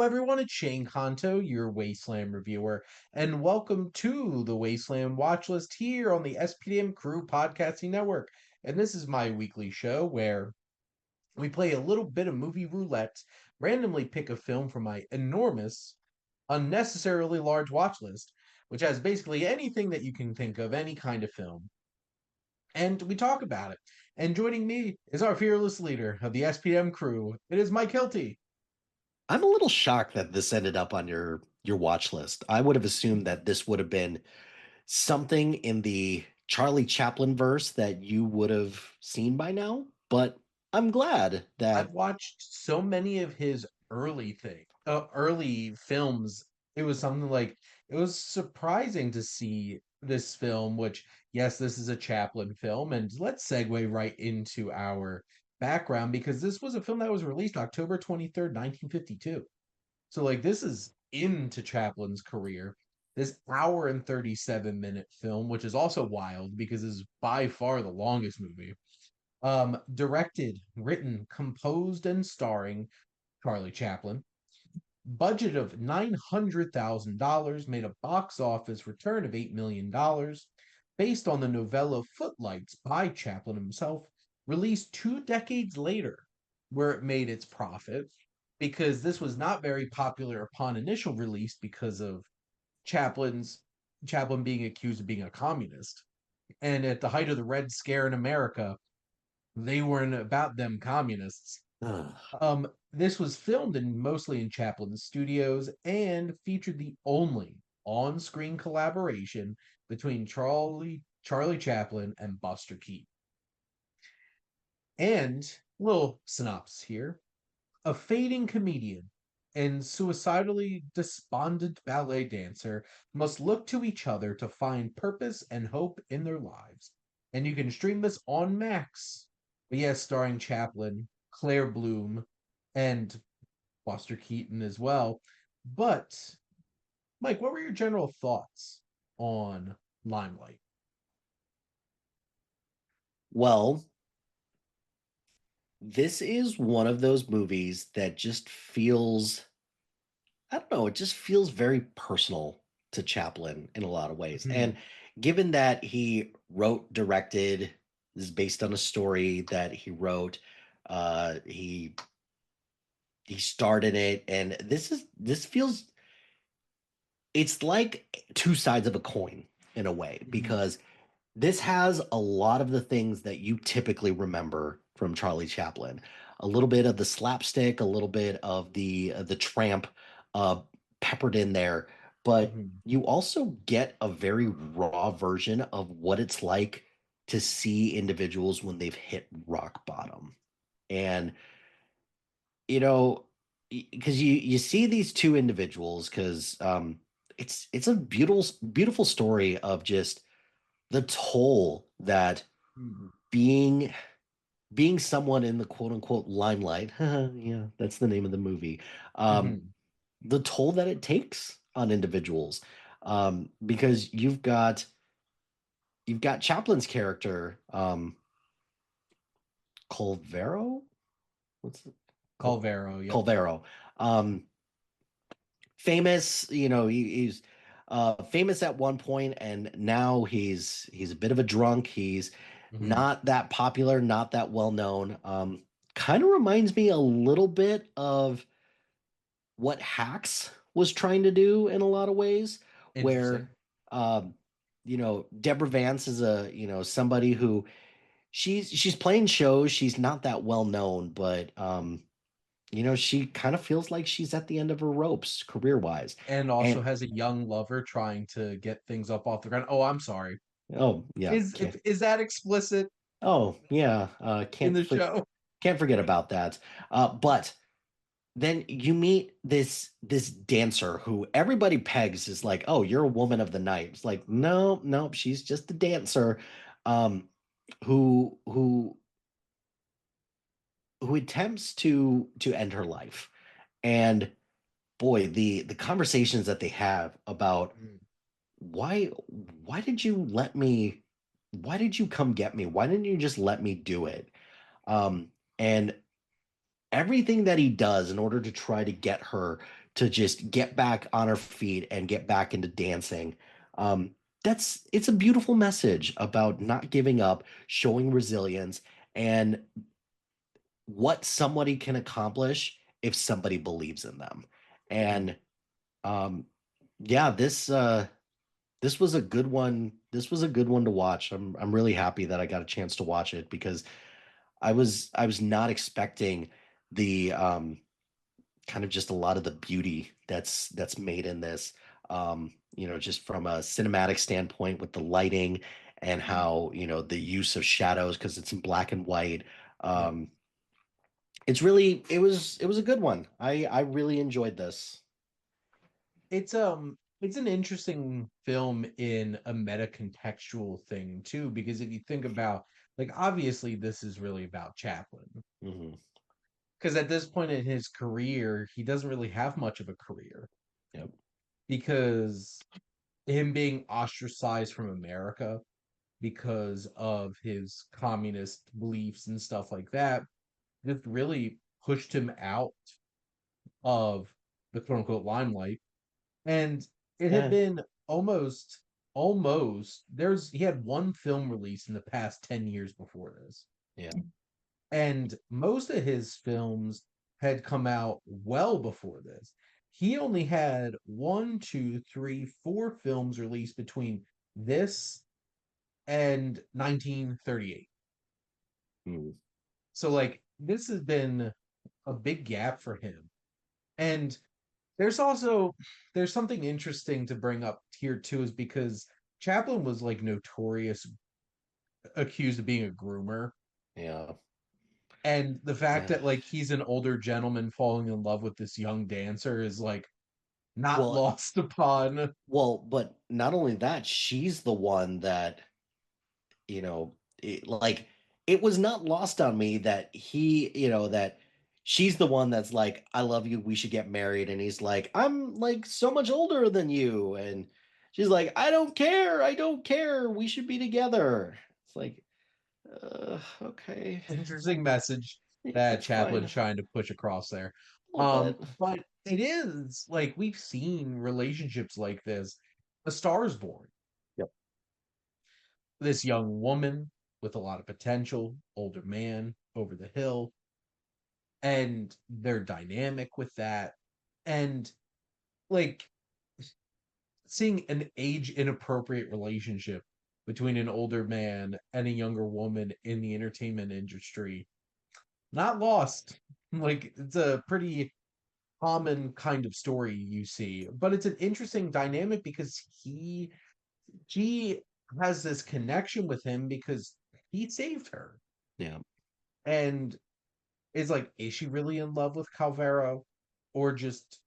everyone, it's Shane Kanto, your Wasteland reviewer, and welcome to the Wasteland Watchlist here on the SPDM Crew Podcasting Network. And this is my weekly show where we play a little bit of movie roulette, randomly pick a film from my enormous, unnecessarily large watch list, which has basically anything that you can think of, any kind of film, and we talk about it. And joining me is our fearless leader of the SPM crew. It is Mike Hilty. I'm a little shocked that this ended up on your watch list. I would have assumed that this would have been something in the Charlie Chaplin verse that you would have seen by now, but I'm glad I've that watched so many of his early films. It was something like it was surprising to see this film, which yes, this is a Chaplin film, and let's segue right into our background because this was a film that was released October 23rd, 1952. So like this is into Chaplin's career. This hour and 37-minute film, which is also wild because it's by far the longest movie. Directed, written, composed, and starring Charlie Chaplin. Budget of $900,000, made a box office return of $8 million, based on the novella Footlights by Chaplin himself, released 2 decades later, where it made its profit, because this was not very popular upon initial release because of Chaplin's Chaplin being accused of being a communist. And at the height of the Red Scare in America, they weren't about them communists. ugh, This was filmed mostly in Chaplin's studios and featured the only on-screen collaboration between Charlie Chaplin and Buster Keaton. And little synopsis here: a fading comedian and suicidally despondent ballet dancer must look to each other to find purpose and hope in their lives. And you can stream this on Max. But yes, starring Chaplin, Claire Bloom, and Buster Keaton as well. But Mike, what were your general thoughts on Limelight? well, this is one of those movies that just feels, I don't know, it just feels very personal to Chaplin in a lot of ways. And Mhm. given that he wrote, directed, this is based on a story that he wrote, he started it, and this feels, it's like two sides of a coin in a way, Mhm. because this has a lot of the things that you typically remember from Charlie Chaplin. A little bit of the slapstick, a little bit of the tramp, uh, peppered in there, but Mhm. you also get a very raw version of what it's like to see individuals when they've hit rock bottom. And you know, because you see these two individuals, because it's a beautiful story of just the toll that Mhm. being being someone in the quote unquote limelight, yeah, that's the name of the movie, um, Mhm. the toll that it takes on individuals, because you've got Chaplin's character, Colvero, what's it? Col- Calvero, yep. Colvero, um, famous, he's famous at one point, and now he's a bit of a drunk. He's Mhm. not that popular, not that well known. Kind of reminds me a little bit of what Hacks was trying to do in a lot of ways, Interesting. where um, Deborah Vance is somebody who she's playing shows. She's not that well known, but she kind of feels like she's at the end of her ropes career wise. And also And has a young lover trying to get things up off the ground. Oh, I'm sorry. oh yeah, Is that explicit yeah, in the show? can't forget about that. But then you meet this dancer who everybody pegs is like, oh, you're a woman of the night. It's like, no, no, she's just a dancer, um, who attempts to end her life. And boy, the conversations that they have about Mm. why why did you let me why did you come get me? Why didn't you just let me do it? And everything that he does in order to try to get her to just get back on her feet and get back into dancing. Um, it's a beautiful message about not giving up, showing resilience, and what somebody can accomplish if somebody believes in them. Mhm. And um, yeah, this was a good one. This was a good one to watch. I'm really happy that I got a chance to watch it because I was not expecting the kind of just a lot of the beauty that's made in this. Just from a cinematic standpoint with the lighting and how, the use of shadows because it's in black and white. Yep. Um, it was a good one. I really enjoyed this. It's an interesting film in a meta contextual thing too, because if you think about, like, obviously this is really about Chaplin. Hmm. Because at this point in his career, he doesn't really have much of a career Yep. because him being ostracized from America because of his communist beliefs and stuff like that just really pushed him out of the quote unquote limelight. And it had Yeah. been almost he had one film release in the past 10 years before this. Yeah. And most of his films had come out well before this. He only had one, two, three, four films released between this and 1938. Mm. So, like, this has been a big gap for him. And there's something interesting to bring up here too, is because Chaplin was like notorious accused of being a groomer. Yeah. And the fact Yeah. that like he's an older gentleman falling in love with this young dancer is like not Well, lost upon. but not only that, she's the one that, you know, like it was not lost on me that that she's the one that's like, I love you, we should get married. And he's like, I'm like so much older than you. And she's like, I don't care, we should be together. It's like, okay, Interesting message that it's fine. Chaplin's trying to push across there. A little bit. But it is like we've seen relationships like this. A Star is Born. Yep. This young woman with a lot of potential, older man over the hill, and their dynamic with that. And like seeing an age inappropriate relationship between an older man and a younger woman in the entertainment industry, not lost. Like it's a pretty common kind of story you see, but it's an interesting dynamic because she has this connection with him because he saved her. Yeah. And is like, is she really in love with Calvero or just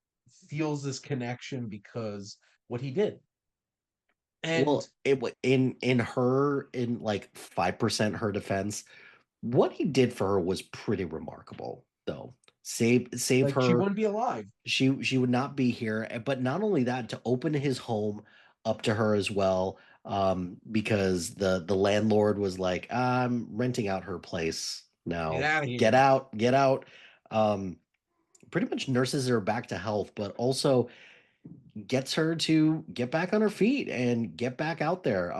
feels this connection because what he did? And Well, in her, in like 5% her defense, what he did for her was pretty remarkable, though. Save like she her. wouldn't be alive. She would not be here. But not only that, to open his home up to her as well, because the landlord was like, I'm renting out her place Get now. out of Get here. out, get out. Um, Pretty much nurses her back to health, but also gets her to get back on her feet and get back out there.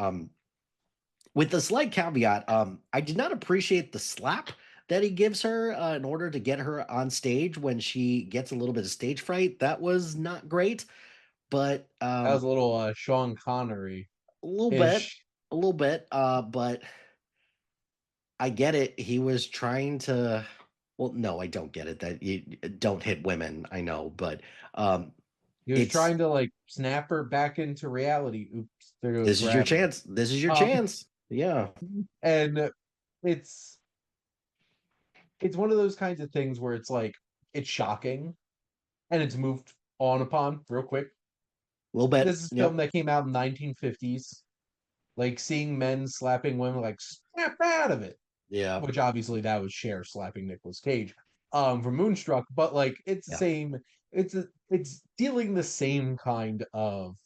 With a slight caveat, I did not appreciate the slap that he gives her in order to get her on stage when she gets a little bit of stage fright. That was not great, but That was a little Sean Connery a little bit, ish. a little bit. But I get it. He was trying to. Well, no, I don't get it that you don't hit women. I know, but um, He was it's trying to like snap her back into reality. Oops, there goes this is your gravity. chance. This is your Um, chance. Yeah, and it's it's one of those kinds of things where it's like it's shocking and it's moved on upon real quick. a little This bit. is a film Yep. that came out in 1950s. Like seeing men slapping women, like snap out of it. Yeah. Which obviously that was Cher slapping Nicolas Cage from Moonstruck, but like it's the Yeah. same. It's dealing the same kind of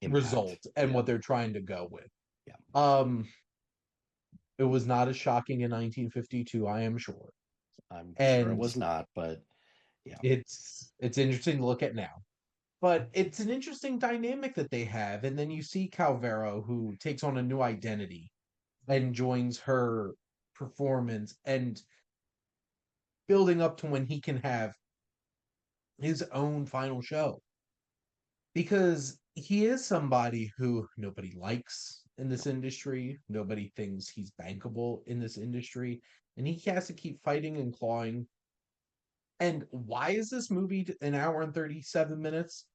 Impact. result and Yeah. what they're trying to go with. Yeah. Um, it was not as shocking in 1952, I am sure. I'm sure it And was not, but Yeah. It's interesting to look at now. But it's an interesting dynamic that they have. And then you see Calvero, who takes on a new identity and joins her performance and building up to when he can have his own final show. Because he is somebody who nobody likes in this industry, nobody thinks he's bankable in this industry, and he has to keep fighting and clawing. And why is this movie an hour and 37 minutes?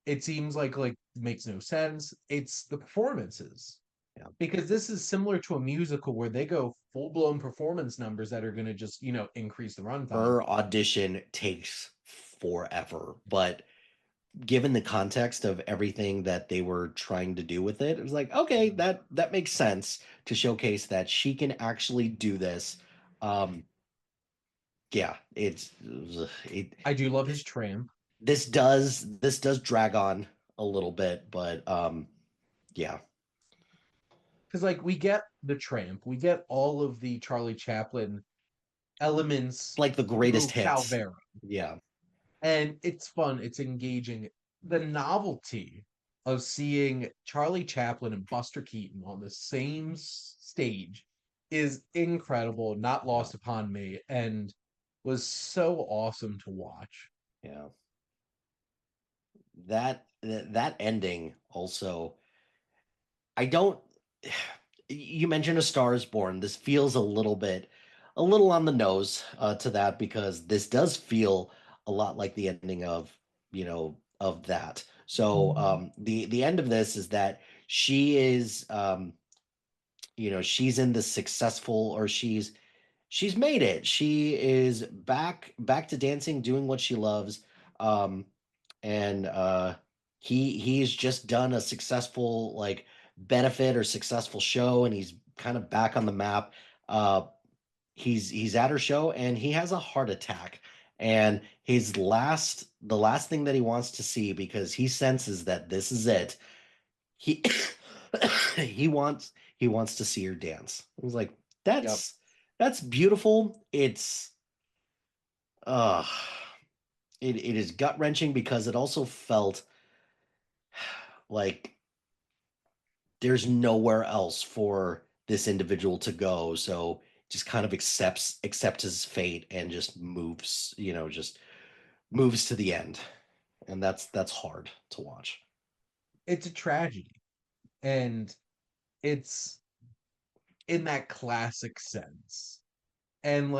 It seems like makes no sense. It's the performances. Yeah. Because this is similar to a musical where they go full-blown performance numbers that are going to just, increase the runtime. Her audition takes forever, but given the context of everything that they were trying to do with it, it was like, okay, that makes sense to showcase that she can actually do this. Um, yeah, it I do love his tramp. this does drag on a little bit, but yeah, Because we get the tramp, we get all of the Charlie Chaplin elements like the greatest through hits. Calvera. Yeah, And it's fun, it's engaging. The novelty of seeing Charlie Chaplin and Buster Keaton on the same stage is incredible, not yeah, lost upon me, and was so awesome to watch. yeah. That ending also. I don't. You mentioned A Star Is Born. This feels a little on the nose to that because this does feel a lot like the ending of of that. So the end of this is that she is she's in the successful or she's made it. She is back to dancing, doing what she loves. Um, and he's just done a successful like benefit or successful show, and he's kind of back on the map. Uh, he's at her show, and he has a heart attack. And the last thing that he wants to see, because he senses that this is it. He he wants to see her dance. I was like, Yep. that's beautiful. Uh it is gut wrenching because it also felt like there's nowhere else for this individual to go. So just kind of accepts his fate and just moves to the end. And that's hard to watch. It's a tragedy. And it's in that classic sense. And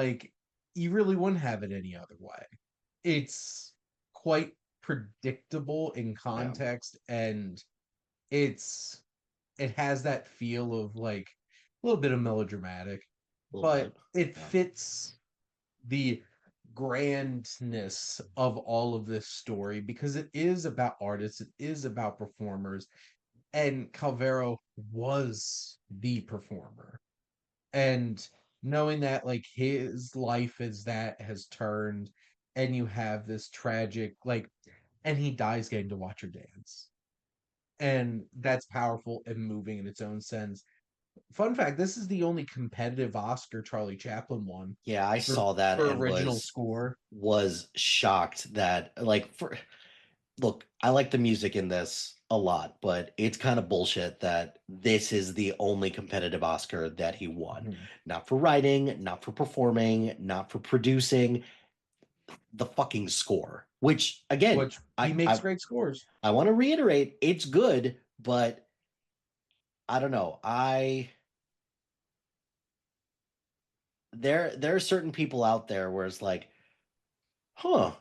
you really wouldn't have it any other way. It's quite predictable in Yeah, context, and it's it has that feel of a little bit of melodramatic, a little but bit. it Yeah, fits the grandness of all of this story because it is about artists, it is about performers, and Calvero was the performer. And knowing that his life is that has turned, and you have this tragic and he dies getting to watch her dance, and that's powerful and moving in its own sense. Fun fact, this is the only competitive Oscar Charlie Chaplin won yeah, I for saw that and original score. was shocked that like for look, I like the music in this a lot, but it's kind of bullshit that this is the only competitive Oscar that he won. Mhm. Not for writing, not for performing, not for producing, the fucking score. Which again, Which he I makes I, great scores. I want to reiterate, it's good, but I don't know. I there are certain people out there where it's like, huh,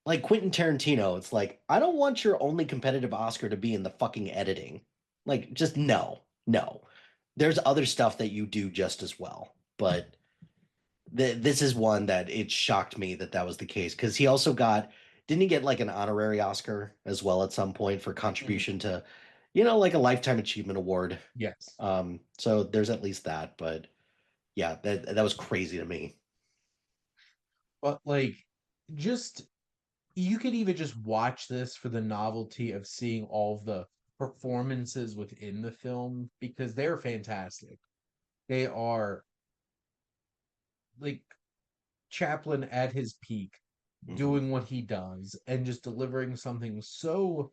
like Quentin Tarantino, it's like, I don't want your only competitive Oscar to be in the fucking editing. Like, just no, no. There's other stuff that you do just as well. But this is one that it shocked me that that was the case because he also didn't he get like an honorary Oscar as well at some point for Mhm. contribution to, like a Lifetime Achievement Award. Yes. So there's at least that. But yeah, that was crazy to me. But just you could even just watch this for the novelty of seeing all of the performances within the film because they're fantastic. They are like Chaplin at his peak. Hmm. doing what he does and just delivering something so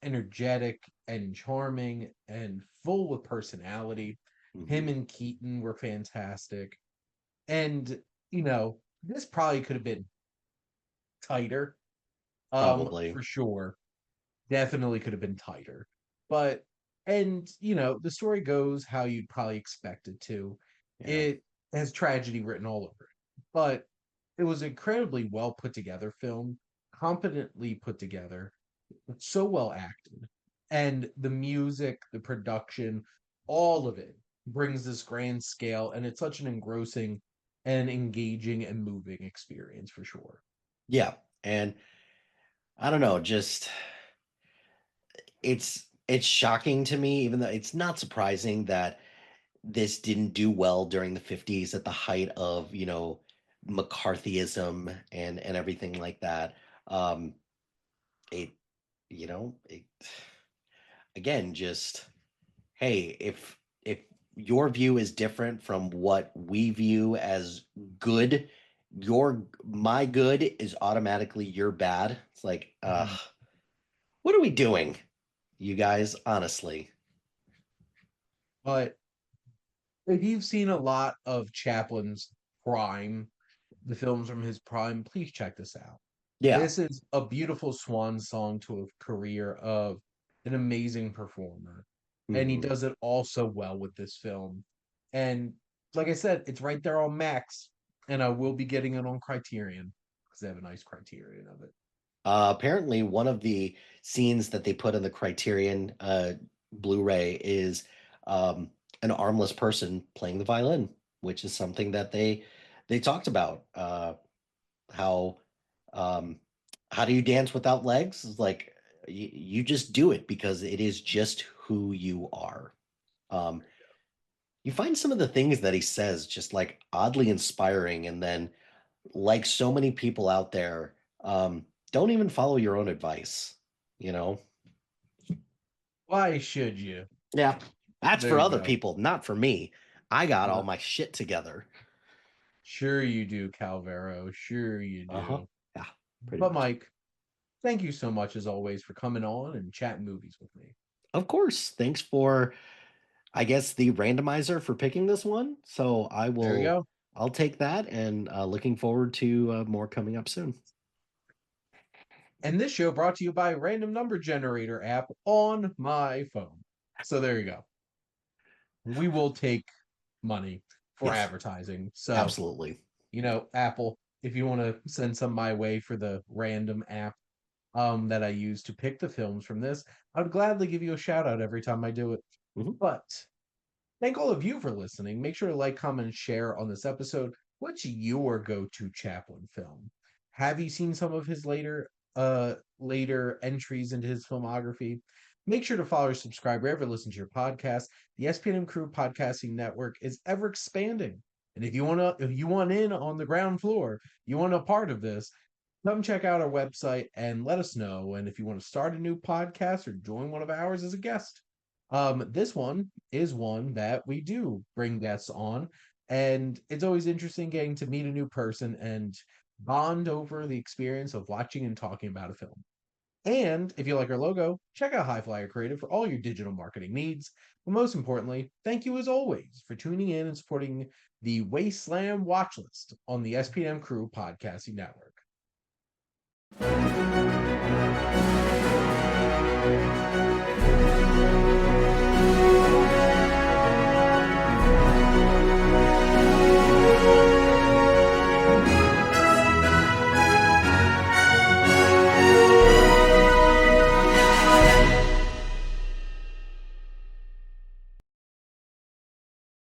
energetic and charming and full with personality. Him Hmm. and Keaton were fantastic. And, this probably could have been tighter, Probably. for sure. Definitely could have been tighter. But and the story goes how you'd probably expect it to. Yeah. It has tragedy written all over it. But it was incredibly well put together film, competently put together, so well acted. And the music, the production, all of it brings this grand scale, and it's such an engrossing and engaging and moving experience for sure. Yeah. And I don't know, just it's shocking to me, even though it's not surprising that this didn't do well during the 50s at the height of, McCarthyism and everything like that. Um, it, it again, just hey, if your view is different from what we view as good, my good is automatically your bad. It's like, Mhm. what are we doing, you guys? Honestly, But if you've seen a lot of Chaplin's prime, the films from his prime, please check this out. yeah. This is a beautiful swan song to a career of an amazing performer. And he Hmm. does it all so well with this film. And like I said, it's right there on Max. And I will be getting it on Criterion because they have a nice Criterion of it. Apparently, one of the scenes that they put in the Criterion Blu-ray is an armless person playing the violin, which is something that they talked about. How um, how do you dance without legs? It's like you just do it because it is just who you are. Um, you find some of the things that he says just like oddly inspiring, and then like so many people out there, don't even follow your own advice, you know? Why should you? Yeah. That's There for you other go. people, not for me. I got all Uh, my shit together. sure you do, Calvero. Sure you Uh-huh. do. Yeah, pretty But much. Mike, thank you so much as always for coming on and chatting movies with me. Of course. Thanks for, I guess, the randomizer for picking this one. So There we go. I'll take that, and looking forward to more coming up soon. And this show brought to you by Random Number Generator app on my phone. So there you go. We will take money for Yes, advertising. So, absolutely. Apple, if you want to send some my way for the random app that I use to pick the films from this, I would gladly give you a shout out every time I do it. Mhm. But thank all of you for listening. Make sure to like, comment, and share on this episode. What's your go-to Chaplin film? Have you seen some of his later entries into his filmography? Make sure to follow or subscribe wherever you listen to your podcast. The SPNM Crew Podcasting Network is ever expanding. And if you want in on the ground floor, you want a part of this, come check out our website and let us know. And if you want to start a new podcast or join one of ours as a guest, this one is one that we do bring guests on, and it's always interesting getting to meet a new person and bond over the experience of watching and talking about a film. And if you like our logo, check out High Flyer Creative for all your digital marketing needs. But most importantly, thank you as always for tuning in and supporting the Wasteland Watchlist on the SPM Crew Podcasting Network.